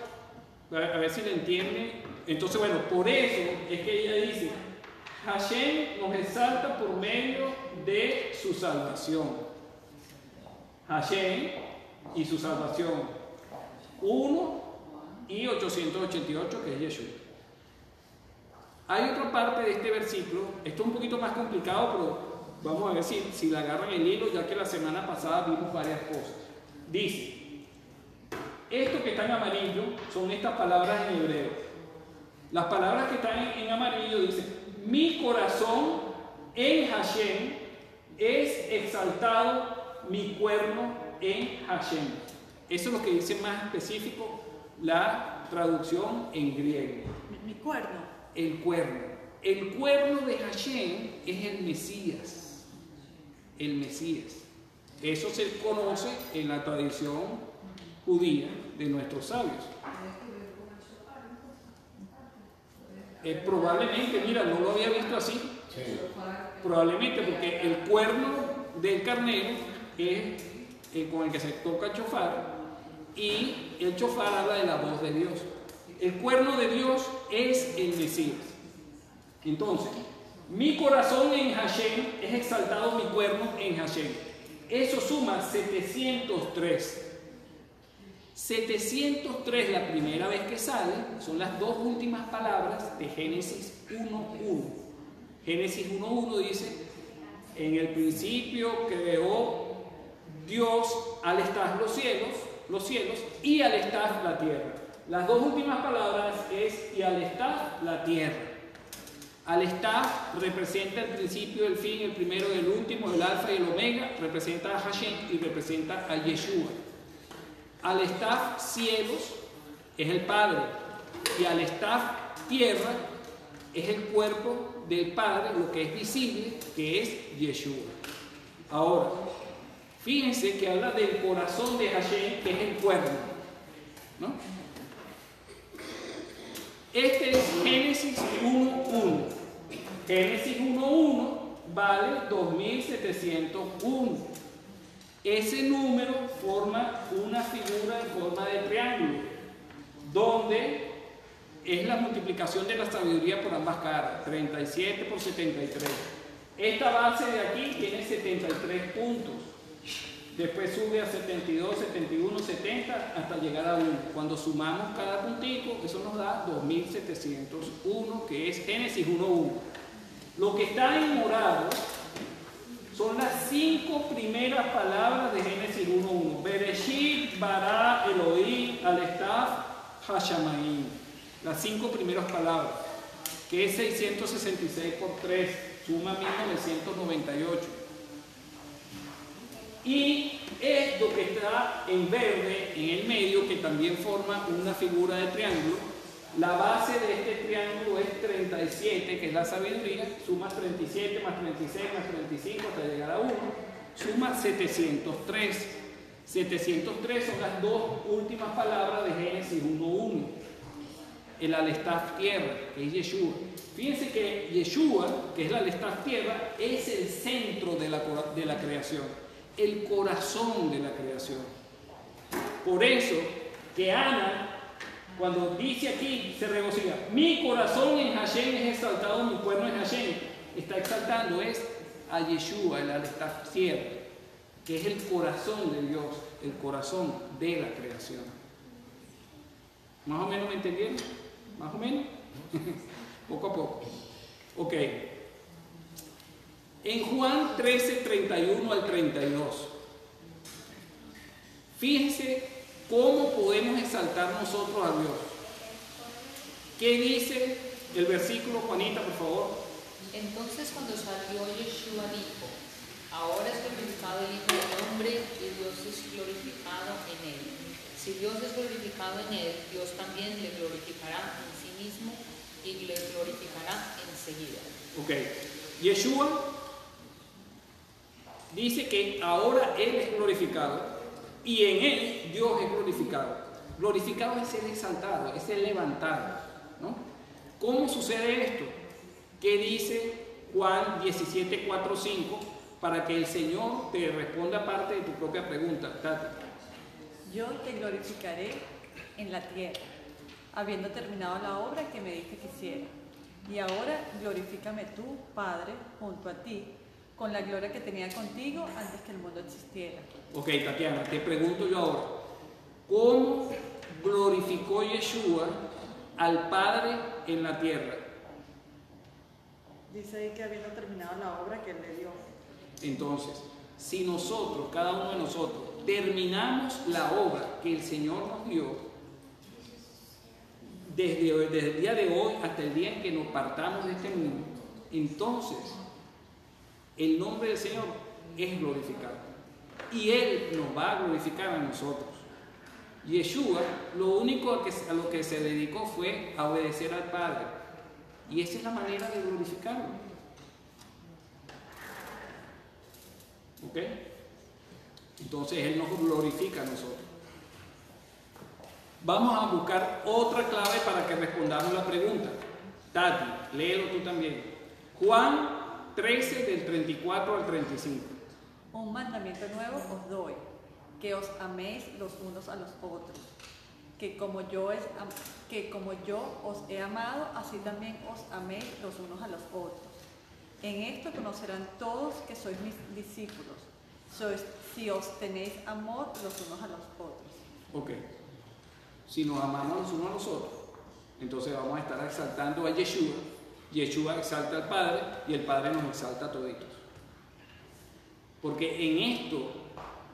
a ver si le entiende. Entonces, bueno, por eso es que ella dice, Hashem nos exalta por medio de su salvación. Hashem y su salvación. 1 y 888, que es Yeshua. Hay otra parte de este versículo, esto es un poquito más complicado, pero vamos a ver si le agarran el hilo, ya que la semana pasada vimos varias cosas. Dice, esto que está en amarillo son estas palabras en hebreo. Las palabras que están en amarillo dicen, mi corazón en Hashem es exaltado, mi cuerno en Hashem. Eso es lo que dice más específico la traducción en griego. Mi cuerno. El cuerno. El cuerno de Hashem es el Mesías. El Mesías. Eso se conoce en la tradición judía de nuestros sabios. Probablemente, mira, no lo había visto así. Sí. Probablemente porque el cuerno del carnero es con el que se toca el shofar, y el shofar habla de la voz de Dios. El cuerno de Dios es el Mesías. Entonces, mi corazón en Hashem es exaltado, mi cuerno en Hashem. Eso suma 703. 703, la primera vez que sale, son las 2 últimas palabras de Génesis 1.1. Génesis 1.1 dice, en el principio creó Dios al estar los cielos, y al estar la tierra. Las 2 últimas palabras es, y al estar la tierra. Al estar representa el principio, el fin, el primero y el último, el alfa y el omega, representa a Hashem y representa a Yeshua. Al estar cielos es el Padre, y al estar tierra es el cuerpo del Padre, lo que es visible, que es Yeshua. Ahora, fíjense que habla del corazón de Hashem, que es el cuerno, ¿no? Este es Génesis 1.1. Génesis 1.1 vale 2701. Ese número forma una figura en forma de triángulo, donde es la multiplicación de la sabiduría por ambas caras, 37 por 73. Esta base de aquí tiene 73 puntos. Después sube a 72, 71, 70 hasta llegar a 1. Cuando sumamos cada puntico, eso nos da 2701, que es Génesis 1.1. Lo que está en morado son las 5 primeras palabras de Génesis 1.1. Bereshit, Bara, Elohim, Alestaf, Hashamayim. Las 5 primeras palabras, que es 666 por 3, suma 1998. Y esto que está en verde, en el medio, que también forma una figura de triángulo, la base de este triángulo es 37, que es la sabiduría, sumas 37 más 36 más 35 hasta llegar a 1, suma 703. 703 son las 2 últimas palabras de Génesis 1.1. El Alestaf tierra, que es Yeshua. Fíjense que Yeshua, que es el Alestaf tierra, es el centro de la creación, el corazón de la creación. Por eso que Ana, cuando dice aquí, se regocija, mi corazón en Hashem es exaltado, mi cuerno en Hashem, está exaltando es a Yeshua, el Alestaf tierra, que es el corazón de Dios, el corazón de la creación. ¿Más o menos me entendieron? ¿Más o menos? Poco a poco. Ok. En Juan 13, 31 al 32. Fíjense cómo podemos exaltar nosotros a Dios. ¿Qué dice el versículo, Juanita, por favor? Entonces cuando salió Yeshua dijo, ahora es glorificado el Hijo del Hombre y Dios es glorificado en él. Si Dios es glorificado en él, Dios también le glorificará en sí mismo y le glorificará enseguida. Ok. Yeshua dice que ahora Él es glorificado y en Él Dios es glorificado. Glorificado es ser exaltado, es ser levantado, ¿no? ¿Cómo sucede esto? ¿Qué dice Juan 17, 4, 5? Para que el Señor te responda parte de tu propia pregunta, Tati. Yo te glorificaré en la tierra, habiendo terminado la obra que me diste que hiciera. Y ahora glorifícame tú, Padre, junto a ti, con la gloria que tenía contigo antes que el mundo existiera. Ok, Tatiana, te pregunto yo ahora, ¿cómo glorificó Yeshua al Padre en la tierra? Dice ahí que habiendo terminado la obra que Él le dio. Entonces, si nosotros, cada uno de nosotros, terminamos la obra que el Señor nos dio, desde el día de hoy hasta el día en que nos partamos de este mundo, entonces el nombre del Señor es glorificado y Él nos va a glorificar a nosotros. Yeshua, lo único a lo que se dedicó fue a obedecer al Padre, y esa es la manera de glorificarlo. ¿Ok? Entonces Él nos glorifica a nosotros. Vamos a buscar otra clave para que respondamos la pregunta. Tati, léelo tú también. Juan 13 del 34 al 35. Un mandamiento nuevo os doy, que os améis los unos a los otros, que como yo os he amado, así también os améis los unos a los otros. En esto conocerán todos que sois mis discípulos, si os tenéis amor los unos a los otros. Ok. Si nos amamos los unos a los otros, entonces vamos a estar exaltando a Yeshua. Yeshua exalta al Padre y el Padre nos exalta a toditos. Porque en esto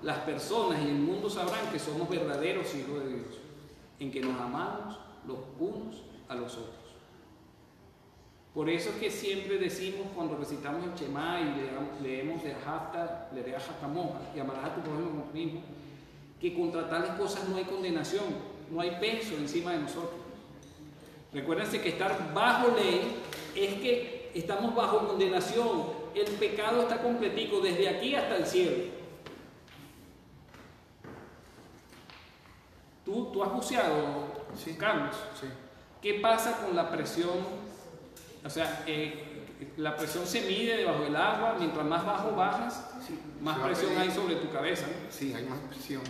las personas y el mundo sabrán que somos verdaderos hijos de Dios, en que nos amamos los unos a los otros. Por eso es que siempre decimos cuando recitamos el Shema y leemos de Hafta, y amarás a tu prójimo como tú mismo, que contra tales cosas no hay condenación, no hay peso encima de nosotros. Recuérdense que estar bajo ley es que estamos bajo condenación. El pecado está completico desde aquí hasta el cielo. ¿Tú has buceado, Sí. Carlos? Sí. ¿Qué pasa con la presión? O sea, la presión se mide debajo del agua, mientras más bajo bajas, Sí. más Se va presión hay perdiendo. sobre tu cabeza, ¿no? Sí, hay más presión,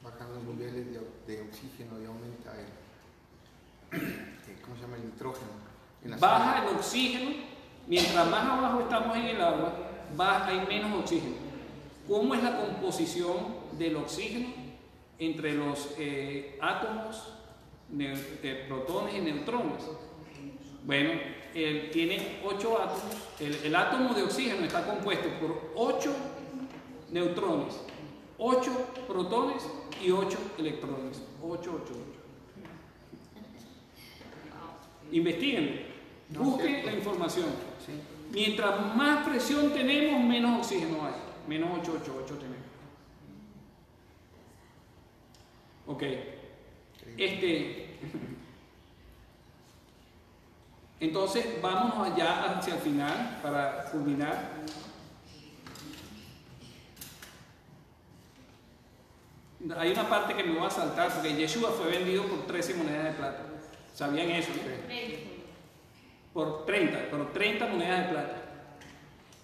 bajan los niveles de oxígeno y aumenta ¿cómo se llama? El nitrógeno. En la Baja sangre. el oxígeno, mientras más abajo estamos en el agua, hay menos oxígeno. cómo es la composición del oxígeno entre los átomos de protones y neutrones. Bueno, él tiene 8 átomos. El átomo de oxígeno está compuesto por 8 neutrones, 8 protones y 8 electrones. 8. Investiguen, busquen la información. Mientras más presión tenemos, menos oxígeno hay. Menos 8 tenemos. Ok. Entonces vamos allá hacia el final para culminar. Hay una parte que me voy a saltar porque Yeshua fue vendido por 13 monedas de plata. ¿Sabían eso ustedes? Por 30 monedas de plata.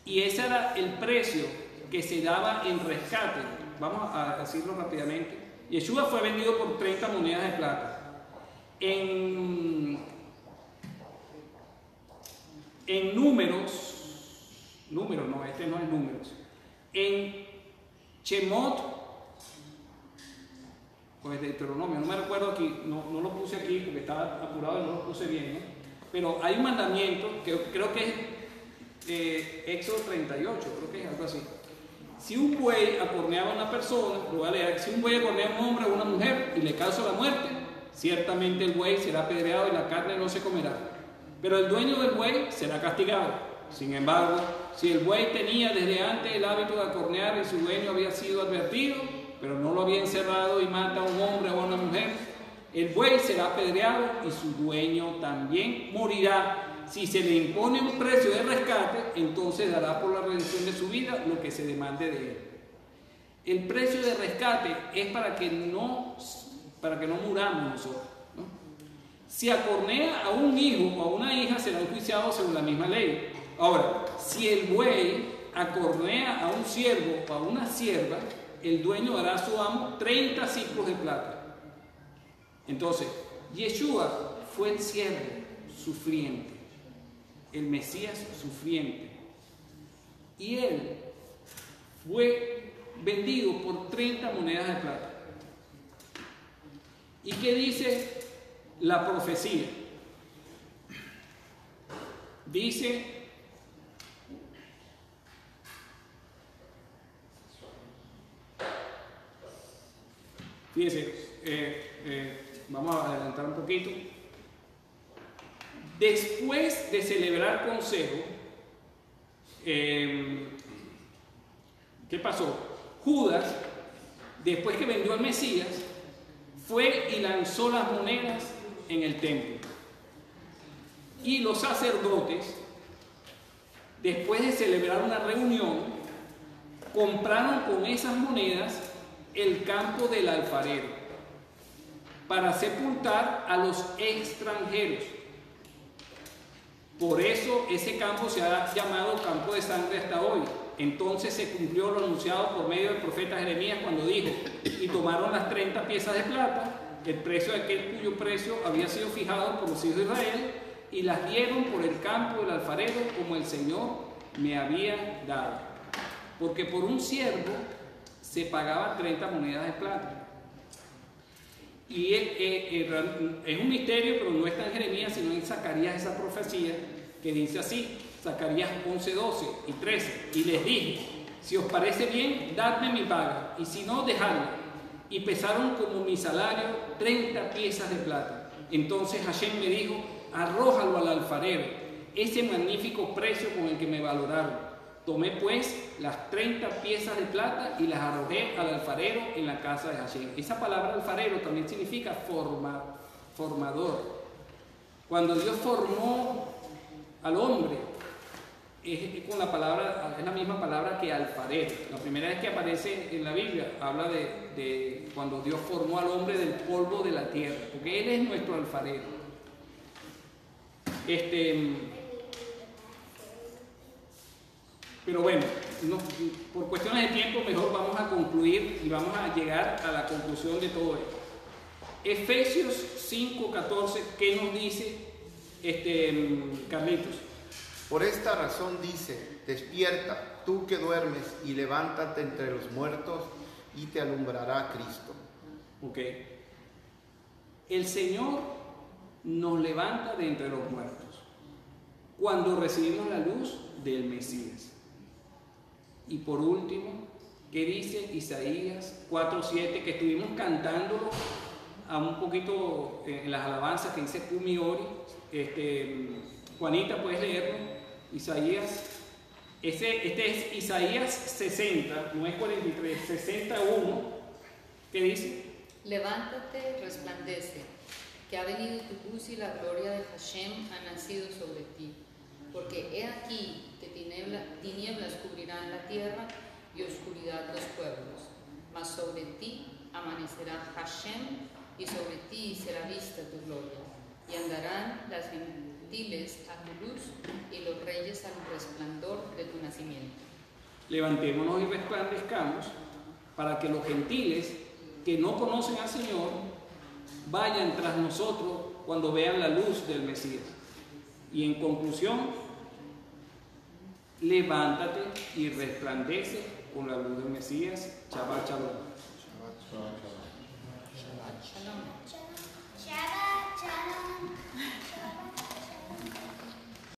Y ese era el precio que se daba en rescate. Vamos a decirlo rápidamente. Yeshua fue vendido por 30 monedas de plata. En números, no, este no es números. En Shemot, pues Deuteronomio, no me recuerdo aquí, no lo puse aquí porque estaba apurado y no lo puse bien, ¿no? Pero hay un mandamiento que creo que es Éxodo 38, creo que es algo así. Si un buey acorneaba a una persona, lo voy a leer, si un buey acornea a un hombre o a una mujer y le causa la muerte, ciertamente el buey será apedreado y la carne no se comerá. Pero el dueño del buey será castigado. Sin embargo, si el buey tenía desde antes el hábito de acornear y su dueño había sido advertido, pero no lo había encerrado y mata a un hombre o a una mujer, el buey será apedreado y su dueño también morirá. Si se le impone un precio de rescate, entonces dará por la redención de su vida lo que se demande de él. El precio de rescate es para que no muramos nosotros, ¿no? Si acornea a un hijo o a una hija, será enjuiciado según la misma ley. Ahora, si el buey acornea a un siervo o a una sierva, el dueño dará a su amo 30 ciclos de plata. Entonces, Yeshua fue el siervo sufriente, el Mesías sufriente, y él fue vendido por 30 monedas de plata. ¿Y qué dice la profecía? Dice, fíjense, vamos a adelantar un poquito. Después de celebrar consejo, ¿qué pasó? Judas, después que vendió al Mesías, fue y lanzó las monedas en el templo. Y los sacerdotes, después de celebrar una reunión, compraron con esas monedas el campo del alfarero para sepultar a los extranjeros. Por eso ese campo se ha llamado campo de sangre hasta hoy. Entonces se cumplió lo anunciado por medio del profeta Jeremías cuando dijo: y tomaron las 30 piezas de plata, el precio de aquel cuyo precio había sido fijado por los hijos de Israel, y las dieron por el campo del alfarero como el Señor me había dado. Porque por un siervo se pagaba 30 monedas de plata. Y es un misterio, pero no está en Jeremías, sino en Zacarías, esa profecía que dice así, Zacarías 11, 12 y 13. Y les dije: si os parece bien, dadme mi paga, y si no, dejadla. Y pesaron como mi salario 30 piezas de plata. Entonces Hashem me dijo: arrójalo al alfarero, ese magnífico precio con el que me valoraron. Tomé pues las 30 piezas de plata y las arrojé al alfarero en la casa de Hashem. Esa palabra alfarero también significa formador. Cuando Dios formó al hombre, es la misma palabra que alfarero. La primera vez que aparece en la Biblia habla de cuando Dios formó al hombre del polvo de la tierra, porque Él es nuestro alfarero. Pero bueno, por cuestiones de tiempo mejor vamos a concluir y vamos a llegar a la conclusión de todo esto. Efesios 5:14, ¿qué nos dice Carlitos? Por esta razón dice: despierta, tú que duermes, y levántate entre los muertos, y te alumbrará Cristo. Ok. El Señor nos levanta de entre los muertos cuando recibimos la luz del Mesías. Y por último, ¿qué dice Isaías 4:7? Que estuvimos cantándolo a un poquito en las alabanzas que dice Kumi Ori. Juanita, ¿puedes leerlo? Isaías. Este es Isaías 60, no es 43, 61. ¿Qué dice? Levántate, resplandece, que ha venido tu luz y la gloria de Hashem ha nacido sobre ti. Porque he aquí que tinieblas cubrirán la tierra y oscuridad los pueblos. Mas sobre ti amanecerá Hashem y sobre ti será vista tu gloria. Y andarán las gentiles a tu luz y los reyes al resplandor de tu nacimiento. Levantémonos y resplandezcamos para que los gentiles que no conocen al Señor vayan tras nosotros cuando vean la luz del Mesías. Y en conclusión, levántate y resplandece con la luz del Mesías. Shabbat shalom. Shabbat shalom.